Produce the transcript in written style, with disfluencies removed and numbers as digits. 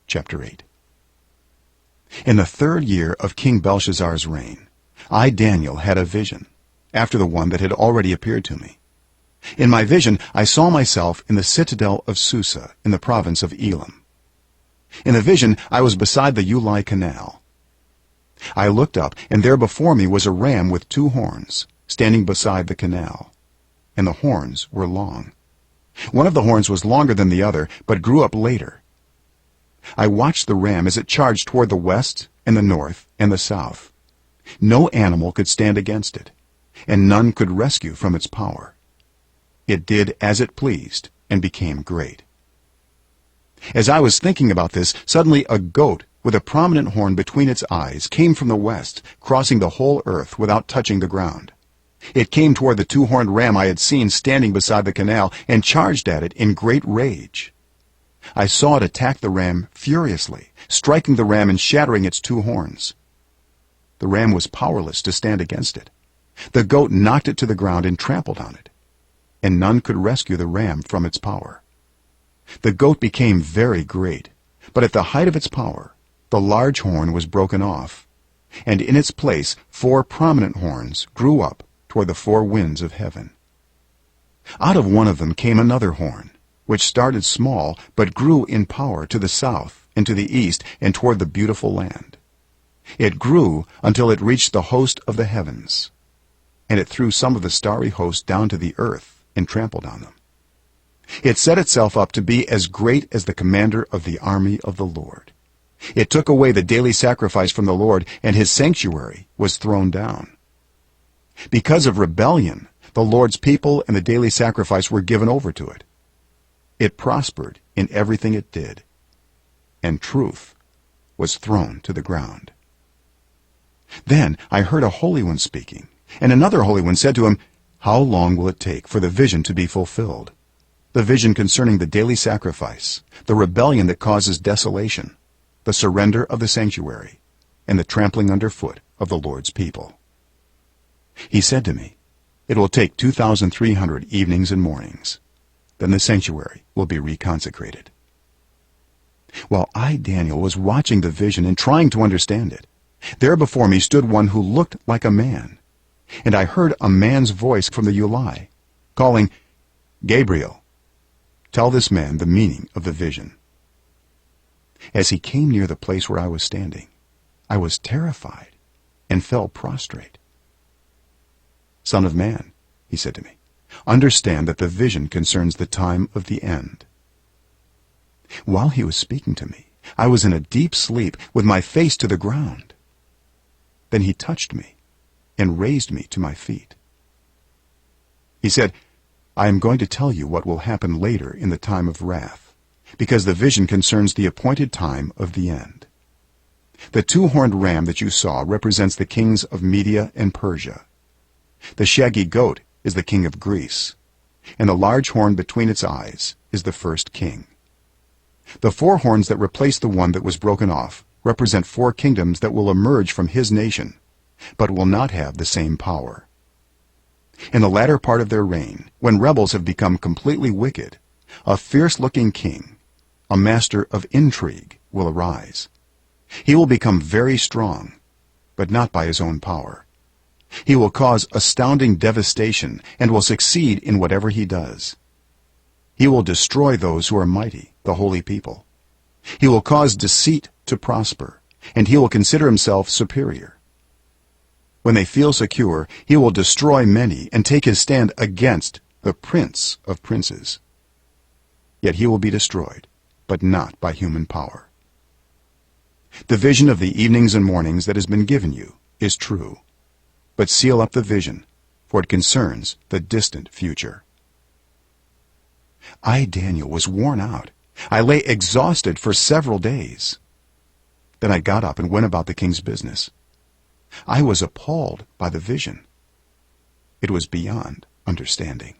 Chapter 8. In the 3rd year of King Belshazzar's reign, I, Daniel, had a vision, after the one that had already appeared to me. In my vision I saw myself in the citadel of Susa, in the province of Elam. In the vision I was beside the Ulai Canal. I looked up, and there before me was a ram with 2 horns, standing beside the canal, and the horns were long. One of the horns was longer than the other, but grew up later. I watched the ram as it charged toward the west and the north and the south. No animal could stand against it, and none could rescue from its power. It did as it pleased and became great. As I was thinking about this, suddenly a goat with a prominent horn between its eyes came from the west, crossing the whole earth without touching the ground. It came toward the 2-horned ram I had seen standing beside the canal and charged at it in great rage. I saw it attack the ram furiously, striking the ram and shattering its 2 horns. The ram was powerless to stand against it. The goat knocked it to the ground and trampled on it, and none could rescue the ram from its power. The goat became very great, but at the height of its power, the large horn was broken off, and in its place 4 prominent horns grew up toward the 4 winds of heaven. Out of one of them came another horn, which started small but grew in power to the south and to the east and toward the beautiful land. It grew until it reached the host of the heavens, and it threw some of the starry host down to the earth and trampled on them. It set itself up to be as great as the commander of the army of the Lord. It took away the daily sacrifice from the Lord, and his sanctuary was thrown down. Because of rebellion, the Lord's people and the daily sacrifice were given over to it. It prospered in everything it did, and truth was thrown to the ground. Then I heard a holy one speaking, and another holy one said to him, "How long will it take for the vision to be fulfilled? The vision concerning the daily sacrifice, the rebellion that causes desolation, the surrender of the sanctuary, and the trampling underfoot of the Lord's people." He said to me, "It will take 2,300 evenings and mornings. Then the sanctuary will be reconsecrated." While I, Daniel, was watching the vision and trying to understand it, there before me stood one who looked like a man, and I heard a man's voice from the Ulai, calling, "Gabriel, tell this man the meaning of the vision." As he came near the place where I was standing, I was terrified and fell prostrate. "Son of man," he said to me, "understand that the vision concerns the time of the end." While he was speaking to me, I was in a deep sleep with my face to the ground. Then he touched me and raised me to my feet. He said, "I am going to tell you what will happen later in the time of wrath, because the vision concerns the appointed time of the end. The 2-horned ram that you saw represents the kings of Media and Persia. The shaggy goat is the king of Greece, and the large horn between its eyes is the first king. The 4 horns that replace the one that was broken off represent 4 kingdoms that will emerge from his nation, but will not have the same power. In the latter part of their reign, when rebels have become completely wicked, a fierce-looking king, a master of intrigue, will arise. He will become very strong, but not by his own power. He will cause astounding devastation and will succeed in whatever he does. He will destroy those who are mighty, the holy people. He will cause deceit to prosper, and he will consider himself superior. When they feel secure, he will destroy many and take his stand against the Prince of Princes. Yet he will be destroyed, but not by human power. The vision of the evenings and mornings that has been given you is true, but seal up the vision, for it concerns the distant future." I, Daniel, was worn out. I lay exhausted for several days. Then I got up and went about the king's business. I was appalled by the vision. It was beyond understanding.